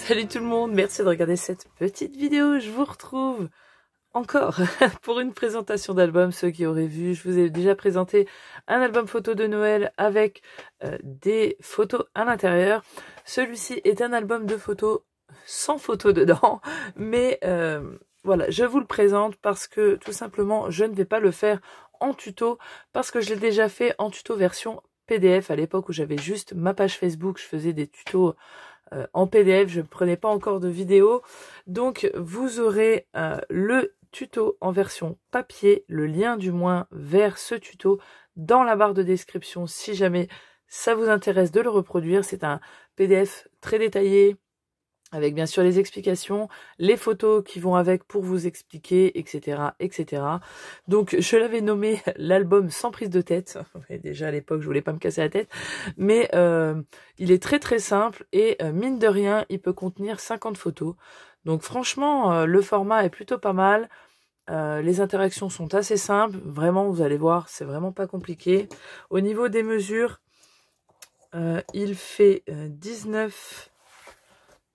Salut tout le monde, merci de regarder cette petite vidéo. Je vous retrouve encore pour une présentation d'album. Ceux qui auraient vu, je vous ai déjà présenté un album photo de Noël avec des photos à l'intérieur. Celui-ci est un album de photos sans photos dedans, mais voilà, je vous le présente parce que tout simplement je ne vais pas le faire en tuto, parce que je l'ai déjà fait en tuto version PDF à l'époque où j'avais juste ma page Facebook. Je faisais des tutos en PDF, je ne prenais pas encore de vidéo. Donc vous aurez le tuto en version papier, le lien du moins vers ce tuto dans la barre de description si jamais ça vous intéresse de le reproduire. C'est un PDF très détaillé, avec bien sûr les explications, les photos qui vont avec pour vous expliquer, etc., etc. Donc je l'avais nommé l'album sans prise de tête. Et déjà à l'époque je voulais pas me casser la tête, mais il est très très simple et mine de rien il peut contenir 50 photos. Donc franchement le format est plutôt pas mal. Les interactions sont assez simples, vraiment vous allez voir, c'est vraiment pas compliqué. Au niveau des mesures, il fait 19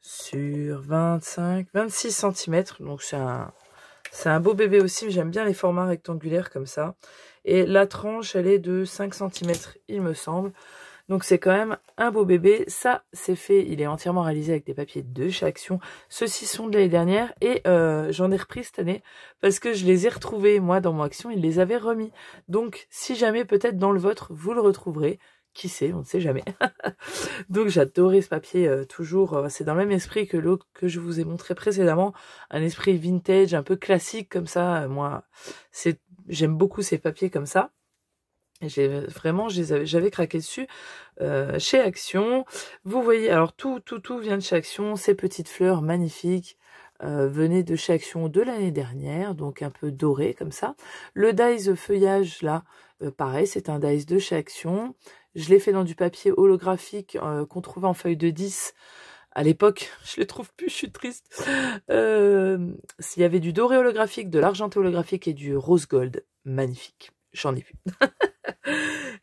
sur 25, 26 cm, donc c'est un beau bébé aussi. J'aime bien les formats rectangulaires comme ça. Et la tranche, elle est de 5 cm, il me semble. Donc c'est quand même un beau bébé. Ça, c'est fait, il est entièrement réalisé avec des papiers de chez Action. Ceux-ci sont de l'année dernière et j'en ai repris cette année parce que je les ai retrouvés, moi, dans mon Action, ils les avaient remis. Donc, si jamais, peut-être dans le vôtre, vous le retrouverez. Qui sait, on ne sait jamais. Donc j'adorais ce papier, toujours, c'est dans le même esprit que l'autre que je vous ai montré précédemment, un esprit vintage, un peu classique comme ça. Moi, j'aime beaucoup ces papiers comme ça. Vraiment, j'avais craqué dessus chez Action. Vous voyez, alors tout vient de chez Action. Ces petites fleurs magnifiques venaient de chez Action de l'année dernière, donc un peu doré comme ça. Le dies feuillage là, pareil, c'est un dies de chez Action. Je l'ai fait dans du papier holographique qu'on trouvait en feuille de 10. À l'époque, je les trouve plus, je suis triste. S'il y avait du doré holographique, de l'argenté holographique et du rose gold, magnifique. J'en ai vu.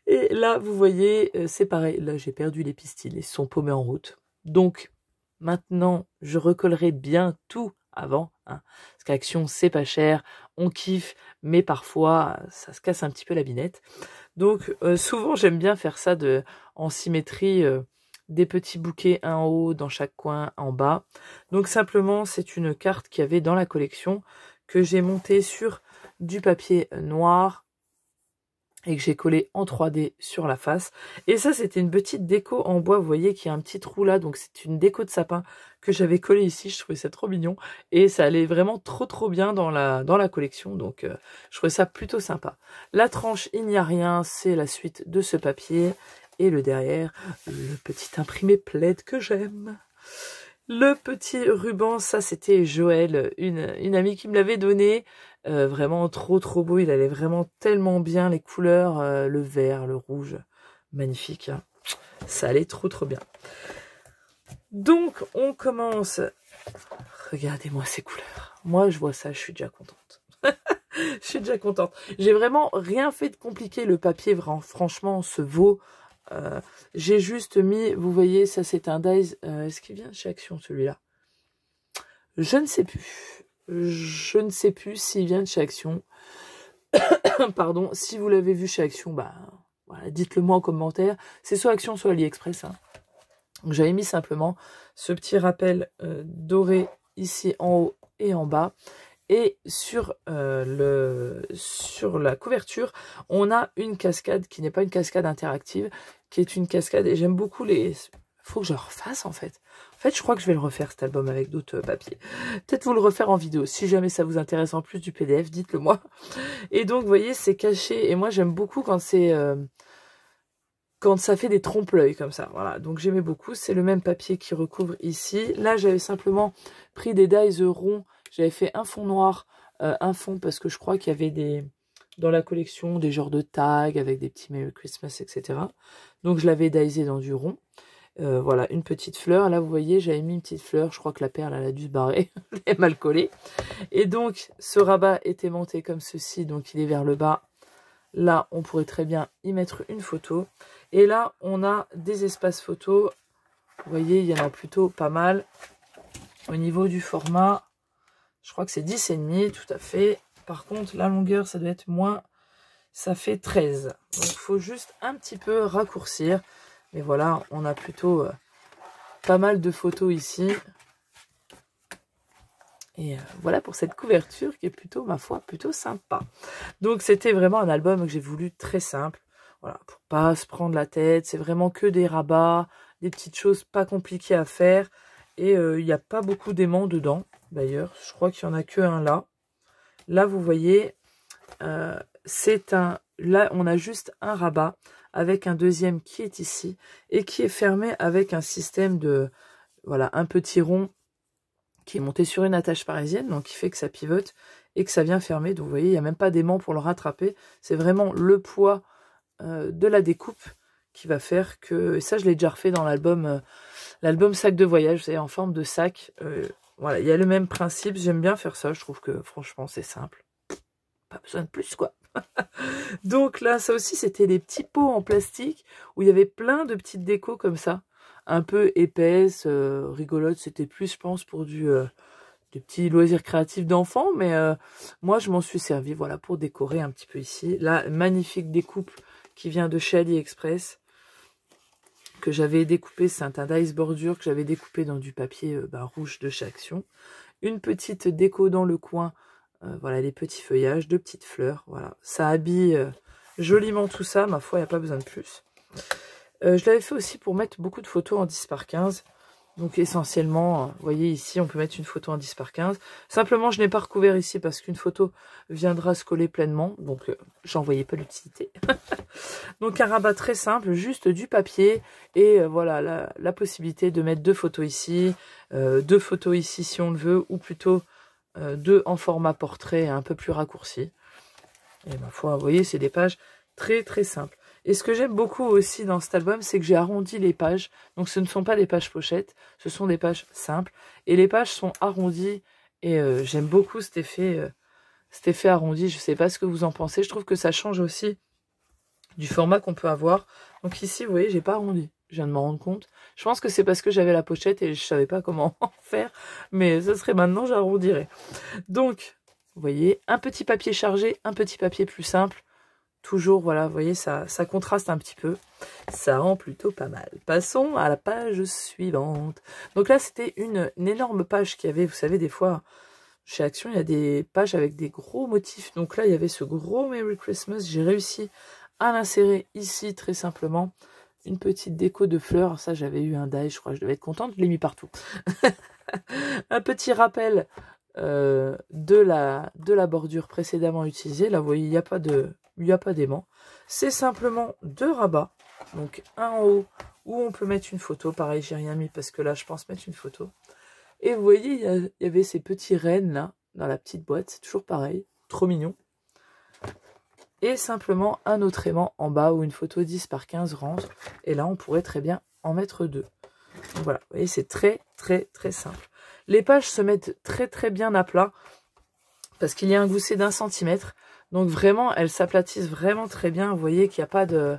Et là, vous voyez, c'est pareil. Là, j'ai perdu les pistils, ils sont paumés en route. Donc, maintenant, je recollerai bien tout avant. Hein, parce qu'Action, c'est pas cher, on kiffe, mais parfois, ça se casse un petit peu la binette. Donc, souvent, j'aime bien faire ça en symétrie, des petits bouquets, un en haut, dans chaque coin, en bas. Donc, simplement, c'est une carte qu'il y avait dans la collection que j'ai montée sur du papier noir et que j'ai collé en 3D sur la face. Et ça, c'était une petite déco en bois. Vous voyez qu'il y a un petit trou là, donc c'est une déco de sapin que j'avais collé ici. Je trouvais ça trop mignon et ça allait vraiment trop bien dans la collection. Donc je trouvais ça plutôt sympa. La tranche, il n'y a rien, c'est la suite de ce papier. Et le derrière, le petit imprimé plaid que j'aime. Le petit ruban, ça c'était Joël, une amie qui me l'avait donné. Vraiment trop beau, il allait vraiment tellement bien, les couleurs, le vert, le rouge, magnifique. Hein. Ça allait trop bien. Donc on commence. Regardez-moi ces couleurs. Moi je vois ça, je suis déjà contente. Je suis déjà contente. J'ai vraiment rien fait de compliqué. Le papier, franchement, se vaut. J'ai juste mis, vous voyez, ça c'est un dies. Est-ce qu'il vient de chez Action celui-là? Je ne sais plus. Je ne sais plus s'il vient de chez Action. Pardon, si vous l'avez vu chez Action, bah voilà, dites-le moi en commentaire. C'est soit Action, soit AliExpress. Hein. Donc j'avais mis simplement ce petit rappel doré ici en haut et en bas. Et sur la couverture, on a une cascade qui n'est pas une cascade interactive, qui est une cascade. Et j'aime beaucoup les... Faut que je le refasse en fait. En fait, je crois que je vais le refaire cet album avec d'autres papiers. Peut-être vous le refaire en vidéo. Si jamais ça vous intéresse en plus du PDF, dites-le moi. Et donc, vous voyez, c'est caché. Et moi, j'aime beaucoup quand c'est... quand ça fait des trompe-l'œil comme ça. Voilà, donc j'aimais beaucoup. C'est le même papier qui recouvre ici. Là, j'avais simplement pris des dies ronds. J'avais fait un fond noir, un fond parce que je crois qu'il y avait dans la collection des genres de tags avec des petits Merry Christmas, etc. Donc je l'avais diesé dans du rond. Voilà, une petite fleur. Là, vous voyez, j'avais mis une petite fleur. Je crois que la perle, elle a dû se barrer. Elle est mal collée. Et donc, ce rabat est aimanté comme ceci. Donc, il est vers le bas. Là, on pourrait très bien y mettre une photo. Et là, on a des espaces photos. Vous voyez, il y en a plutôt pas mal. Au niveau du format, je crois que c'est 10,5, tout à fait. Par contre, la longueur, ça doit être moins, ça fait 13. Donc, il faut juste un petit peu raccourcir. Mais voilà, on a plutôt pas mal de photos ici. Et voilà pour cette couverture qui est plutôt, ma foi, plutôt sympa. Donc, c'était vraiment un album que j'ai voulu très simple. Voilà, pour pas se prendre la tête. C'est vraiment que des rabats, des petites choses pas compliquées à faire. Et il n'y a pas beaucoup d'aimants dedans, d'ailleurs. Je crois qu'il n'y en a que un là. Là, vous voyez, c'est un... Là, on a juste un rabat avec un deuxième qui est ici et qui est fermé avec un système de... Voilà, un petit rond qui est monté sur une attache parisienne, donc qui fait que ça pivote et que ça vient fermer. Donc, vous voyez, il n'y a même pas d'aimant pour le rattraper. C'est vraiment le poids de la découpe qui va faire que... Et ça, je l'ai déjà refait dans l'album sac de voyage, vous savez, en forme de sac. Voilà, il y a le même principe. J'aime bien faire ça. Je trouve que, franchement, c'est simple. Pas besoin de plus, quoi. Donc là, ça aussi, c'était des petits pots en plastique où il y avait plein de petites décos comme ça. Un peu épaisses, rigolotes. C'était plus, je pense, pour des petits loisirs créatifs d'enfants. Mais moi, je m'en suis servi, voilà, pour décorer un petit peu ici. Là, magnifique découpe qui vient de chez AliExpress, que j'avais découpé, c'est un dice bordure que j'avais découpé dans du papier rouge de chez Action. Une petite déco dans le coin, voilà, les petits feuillages, 2 petites fleurs, voilà. Ça habille joliment tout ça, ma foi, il n'y a pas besoin de plus. Je l'avais fait aussi pour mettre beaucoup de photos en 10 par 15. Donc essentiellement, vous voyez ici, on peut mettre une photo en 10 par 15. Simplement, je n'ai pas recouvert ici parce qu'une photo viendra se coller pleinement. Donc, j'en voyais pas l'utilité. Donc, un rabat très simple, juste du papier. Et voilà, la possibilité de mettre 2 photos ici, 2 photos ici si on le veut, ou plutôt 2 en format portrait un peu plus raccourci. Et ma foi, vous voyez, c'est des pages très très simples. Et ce que j'aime beaucoup aussi dans cet album, c'est que j'ai arrondi les pages. Donc ce ne sont pas des pages pochettes, ce sont des pages simples. Et les pages sont arrondies. Et j'aime beaucoup cet effet arrondi. Je ne sais pas ce que vous en pensez. Je trouve que ça change aussi du format qu'on peut avoir. Donc ici, vous voyez, j'ai pas arrondi. Je viens de m'en rendre compte. Je pense que c'est parce que j'avais la pochette et je savais pas comment en faire. Mais ce serait maintenant, j'arrondirais. Donc, vous voyez, un petit papier chargé, un petit papier plus simple. Toujours, voilà, vous voyez, ça contraste un petit peu. Ça rend plutôt pas mal. Passons à la page suivante. Donc là, c'était une énorme page qu'il y avait, vous savez, des fois, chez Action, il y a des pages avec des gros motifs. Donc là, il y avait ce gros Merry Christmas. J'ai réussi à l'insérer ici, très simplement. Une petite déco de fleurs. Ça, j'avais eu un die, je crois. Je devais être contente. Je l'ai mis partout. Un petit rappel de la bordure précédemment utilisée. Là, vous voyez, il n'y a pas d'aimant. C'est simplement 2 rabats. Donc, un en haut où on peut mettre une photo. Pareil, j'ai rien mis parce que là, je pense mettre une photo. Et vous voyez, il y avait ces petits rennes là, dans la petite boîte. C'est toujours pareil. Trop mignon. Et simplement un autre aimant en bas où une photo 10 par 15 rentre. Et là, on pourrait très bien en mettre 2. Donc voilà, vous voyez, c'est très, très, très simple. Les pages se mettent très, très bien à plat parce qu'il y a un gousset d'1 centimètre. Donc vraiment, elles s'aplatissent vraiment très bien. Vous voyez qu'il n'y a pas de...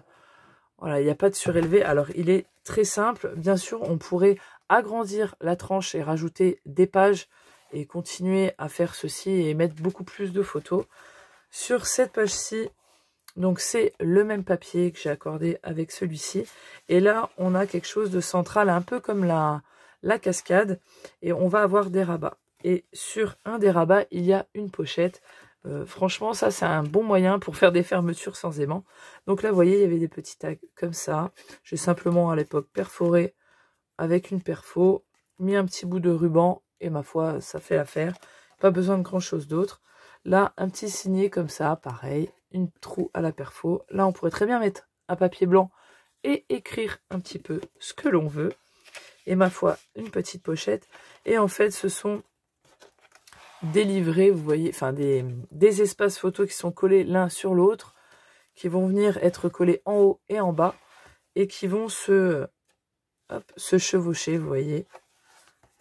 Voilà, il n'y a pas de surélevé. Alors, il est très simple. Bien sûr, on pourrait agrandir la tranche et rajouter des pages et continuer à faire ceci et mettre beaucoup plus de photos. Sur cette page-ci, donc c'est le même papier que j'ai accordé avec celui-ci. Et là, on a quelque chose de central, un peu comme la cascade. Et on va avoir des rabats. Et sur un des rabats, il y a une pochette. Franchement, ça, c'est un bon moyen pour faire des fermetures sans aimant. Donc là, vous voyez, il y avait des petits tags comme ça. J'ai simplement, à l'époque, perforé avec une perfo, mis un petit bout de ruban, et ma foi, ça fait l'affaire. Pas besoin de grand-chose d'autre. Là, un petit signet comme ça, pareil, une trou à la perfo. Là, on pourrait très bien mettre un papier blanc et écrire un petit peu ce que l'on veut. Et ma foi, une petite pochette. Et en fait, ce sont des livrets, vous voyez, enfin des espaces photos qui sont collés l'un sur l'autre, qui vont venir être collés en haut et en bas, et qui vont se chevaucher, vous voyez,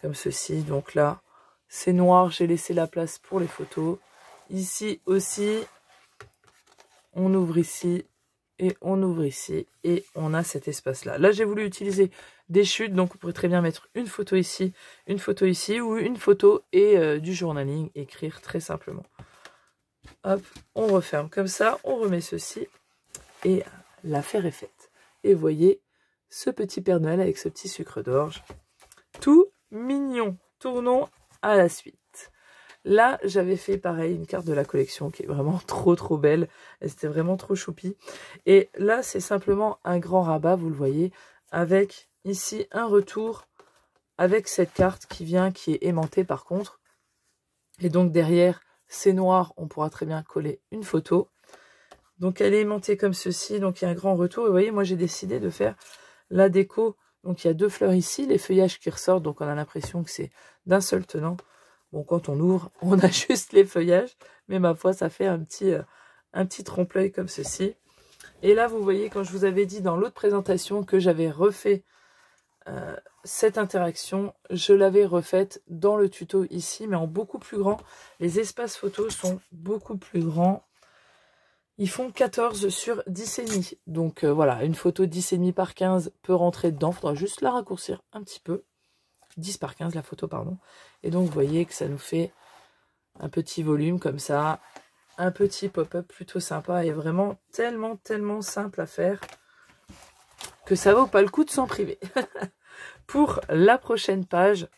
comme ceci. Donc là, c'est noir, j'ai laissé la place pour les photos. Ici aussi, on ouvre ici, et on ouvre ici, et on a cet espace-là. Là, j'ai voulu utiliser des chutes. Donc on pourrait très bien mettre une photo ici ou une photo et du journaling, écrire très simplement. Hop, on referme comme ça, on remet ceci et l'affaire est faite. Et vous voyez ce petit Père Noël avec ce petit sucre d'orge. Tout mignon. Tournons à la suite. Là, j'avais fait pareil, une carte de la collection qui est vraiment trop belle. Elle était vraiment trop choupie. Et là, c'est simplement un grand rabat, vous le voyez, avec ici un retour avec cette carte qui est aimantée par contre. Et donc derrière, c'est noir, on pourra très bien coller une photo. Donc elle est aimantée comme ceci, donc il y a un grand retour. Et vous voyez, moi j'ai décidé de faire la déco. Donc il y a 2 fleurs ici, les feuillages qui ressortent, donc on a l'impression que c'est d'un seul tenant. Bon, quand on ouvre, on a juste les feuillages, mais ma foi, ça fait un petit trompe-l'œil comme ceci. Et là, vous voyez, quand je vous avais dit dans l'autre présentation que j'avais refait cette interaction, je l'avais refaite dans le tuto ici, mais en beaucoup plus grand. Les espaces photos sont beaucoup plus grands. Ils font 14 sur 10,5. Donc voilà, une photo 10,5 par 15 peut rentrer dedans. Il faudra juste la raccourcir un petit peu. 10 par 15 la photo, pardon. Et donc vous voyez que ça nous fait un petit volume comme ça. Un petit pop-up plutôt sympa et vraiment tellement simple à faire que ça vaut pas le coup de s'en priver. Pour la prochaine page,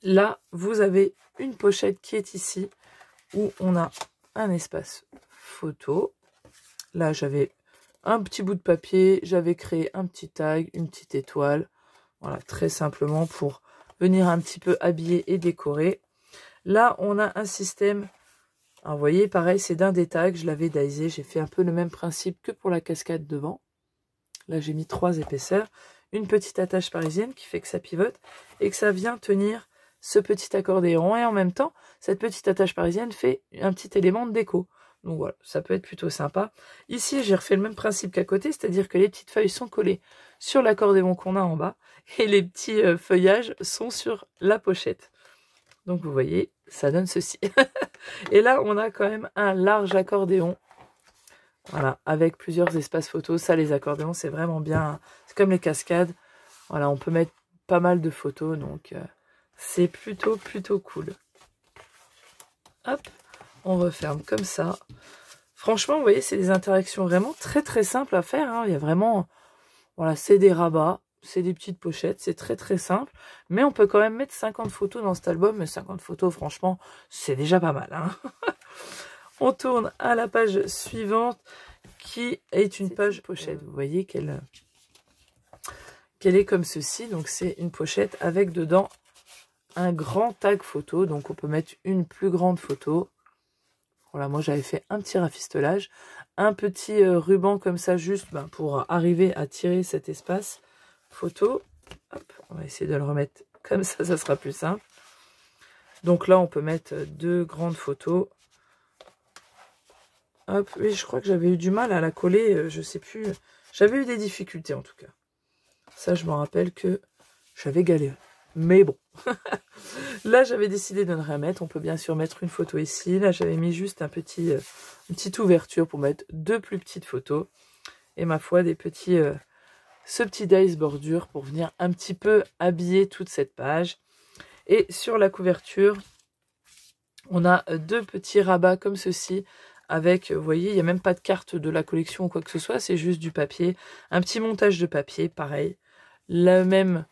là, vous avez une pochette qui est ici où on a un espace photo. Là, j'avais un petit bout de papier, j'avais créé un petit tag, une petite étoile. Voilà, très simplement pour venir un petit peu habiller et décorer. Là, on a un système. Alors, vous voyez, pareil, c'est d'un des tags. Je l'avais daisé. J'ai fait un peu le même principe que pour la cascade devant. Là, j'ai mis 3 épaisseurs. Une petite attache parisienne qui fait que ça pivote et que ça vient tenir ce petit accordéon. Et en même temps, cette petite attache parisienne fait un petit élément de déco. Donc voilà, ça peut être plutôt sympa. Ici, j'ai refait le même principe qu'à côté, c'est-à-dire que les petites feuilles sont collées sur l'accordéon qu'on a en bas et les petits feuillages sont sur la pochette. Donc vous voyez, ça donne ceci. Et là, on a quand même un large accordéon. Voilà, avec plusieurs espaces photos. Ça, les accordéons, c'est vraiment bien. C'est comme les cascades. Voilà, on peut mettre pas mal de photos, donc c'est plutôt cool. Hop, on referme comme ça. Franchement, vous voyez, c'est des interactions vraiment très simples à faire. Hein. Il y a vraiment, voilà, c'est des rabats, c'est des petites pochettes, c'est très simple. Mais on peut quand même mettre 50 photos dans cet album. Mais 50 photos, franchement, c'est déjà pas mal. Hein. On tourne à la page suivante qui est une page pochette. Vous voyez qu'elle est comme ceci. Donc c'est une pochette avec dedans un grand tag photo. Donc on peut mettre une plus grande photo. Voilà, moi j'avais fait un petit rafistolage. Un petit ruban comme ça juste pour arriver à tirer cet espace photo. Hop, on va essayer de le remettre comme ça sera plus simple. Donc là on peut mettre 2 grandes photos. Hop, oui, je crois que j'avais eu du mal à la coller, je sais plus. J'avais eu des difficultés en tout cas. Ça, je me rappelle que j'avais galéré. Mais bon. Là, j'avais décidé de ne rien mettre. On peut bien sûr mettre une photo ici. Là, j'avais mis juste une petite ouverture pour mettre 2 plus petites photos. Et ma foi, ce petit dice bordure pour venir un petit peu habiller toute cette page. Et sur la couverture, on a 2 petits rabats comme ceci. Avec, vous voyez, il n'y a même pas de carte de la collection ou quoi que ce soit, c'est juste du papier. Un petit montage de papier, pareil. Le même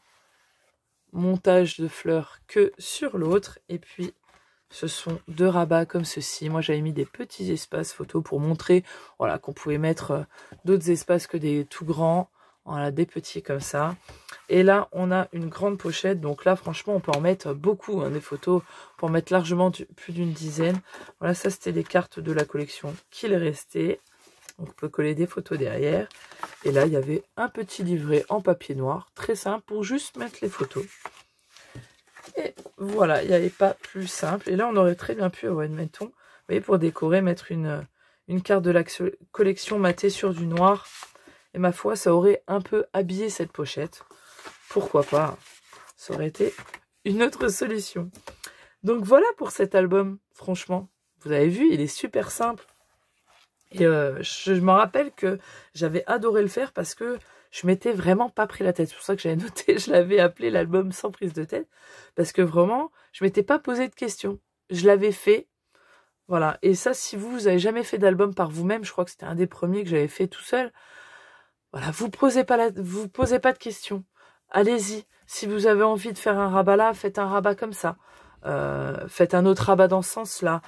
montage de fleurs que sur l'autre. Et puis, ce sont 2 rabats comme ceci. Moi, j'avais mis des petits espaces photos pour montrer voilà, qu'on pouvait mettre d'autres espaces que des tout grands. Voilà, des petits comme ça. Et là, on a une grande pochette. Donc là, franchement, on peut en mettre beaucoup, hein, des photos. Pour en mettre largement plus d'une dizaine. Voilà, ça, c'était les cartes de la collection qu'il restait. Donc, on peut coller des photos derrière. Et là, il y avait un petit livret en papier noir. Très simple pour juste mettre les photos. Et voilà, il n'y avait pas plus simple. Et là, on aurait très bien pu, ouais, mettons, vous voyez, pour décorer, mettre une carte de la collection matée sur du noir. Et ma foi, ça aurait un peu habillé cette pochette. Pourquoi pas? Ça aurait été une autre solution. Donc voilà pour cet album. Franchement, vous avez vu, il est super simple. Et je me rappelle que j'avais adoré le faire parce que je m'étais vraiment pas pris la tête. C'est pour ça que j'avais noté, je l'avais appelé l'album sans prise de tête, parce que vraiment, je m'étais pas posé de questions. Je l'avais fait, voilà. Et ça, si vous avez jamais fait d'album par vous-même, je crois que c'était un des premiers que j'avais fait tout seul. Voilà, vous posez pas de questions. Allez-y. Si vous avez envie de faire un rabat là, faites un rabat comme ça. Faites un autre rabat dans ce sens-là.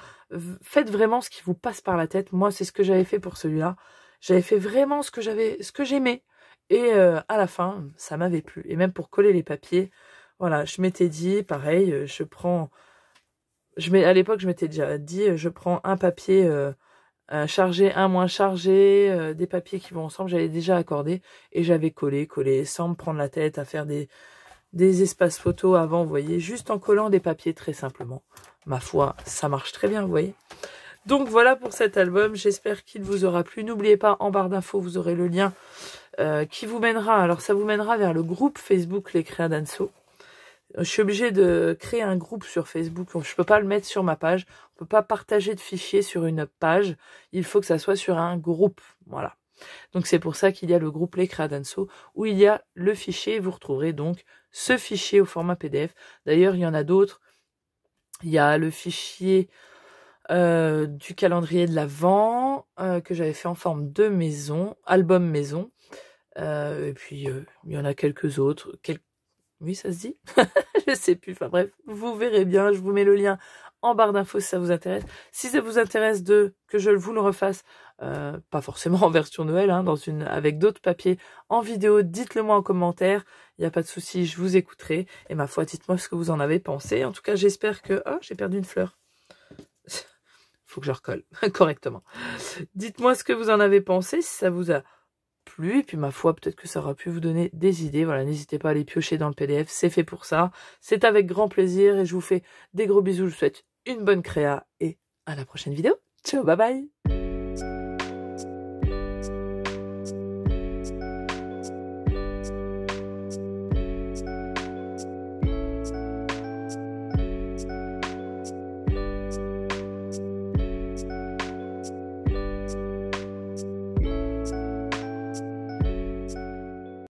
Faites vraiment ce qui vous passe par la tête. Moi, c'est ce que j'avais fait pour celui-là. J'avais fait vraiment ce que j'aimais. Et à la fin, ça m'avait plu. Et même pour coller les papiers, voilà, je m'étais dit, pareil, à l'époque, je m'étais déjà dit, je prends un papier chargé, un moins chargé, des papiers qui vont ensemble, j'avais déjà accordé et j'avais collé, sans me prendre la tête à faire des espaces photos avant, vous voyez, juste en collant des papiers très simplement. Ma foi, ça marche très bien, vous voyez. Donc voilà pour cet album, j'espère qu'il vous aura plu. N'oubliez pas, en barre d'infos, vous aurez le lien qui vous mènera, alors ça vous mènera vers le groupe Facebook Les Créas d'Anso. Je suis obligée de créer un groupe sur Facebook. Je peux pas le mettre sur ma page. On peut pas partager de fichiers sur une page. Il faut que ça soit sur un groupe. Voilà. Donc c'est pour ça qu'il y a le groupe Les Créas d'Anso où il y a le fichier. Vous retrouverez donc ce fichier au format PDF. D'ailleurs, il y en a d'autres. Il y a le fichier du calendrier de l'Avent que j'avais fait en forme de maison, album maison. Et puis il y en a quelques autres. Oui, ça se dit. Je sais plus. Enfin bref, vous verrez bien. Je vous mets le lien en barre d'infos si ça vous intéresse. Si ça vous intéresse que je vous le refasse, pas forcément en version Noël, hein, avec d'autres papiers en vidéo, dites-le moi en commentaire. Il n'y a pas de souci, je vous écouterai. Et ma foi, dites-moi ce que vous en avez pensé. En tout cas, j'espère que... Oh, j'ai perdu une fleur. Faut que je recolle correctement. Dites-moi ce que vous en avez pensé, si ça vous a plu, et puis ma foi, peut-être que ça aura pu vous donner des idées. Voilà, n'hésitez pas à aller piocher dans le PDF, c'est fait pour ça. C'est avec grand plaisir et je vous fais des gros bisous. Je vous souhaite une bonne créa et à la prochaine vidéo. Ciao, bye bye.